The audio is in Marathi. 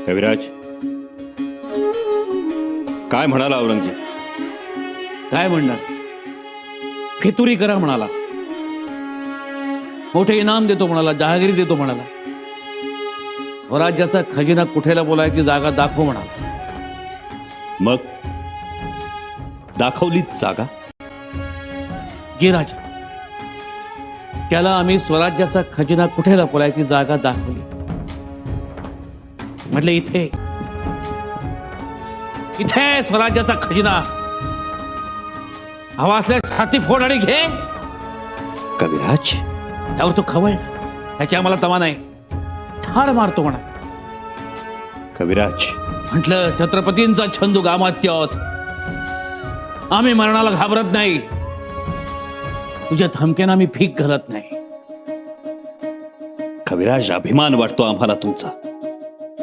कविराज, काय म्हणाला औरंगजेब? काय म्हणणार? फितुरी करा म्हणाला, मोठे इनाम देतो म्हणाला, जहागिरी देतो म्हणाला, स्वराज्याचा खजिना कुठेला बोलायची जागा दाखव म्हणाला. मग दाखवलीच जागा? जी राजा, त्याला आम्ही स्वराज्याचा खजिना कुठेला बोलायची जागा दाखवली. म्हटलं इथे इथे स्वराज्याचा खजिना, हवा असल्यास छाती फोड आणि घे. कविराज, त्यावर तो खवळ, त्याची आम्हाला तमा नाही, ठार मारतो म्हणा. कविराज, म्हटलं छत्रपतींचा छंदू गामात्य आहोत, आम्ही मरणाला घाबरत नाही, तुझ्या धमक्यानं आम्ही भीक घालत नाही. कविराज, अभिमान वाटतो आम्हाला तुमचा.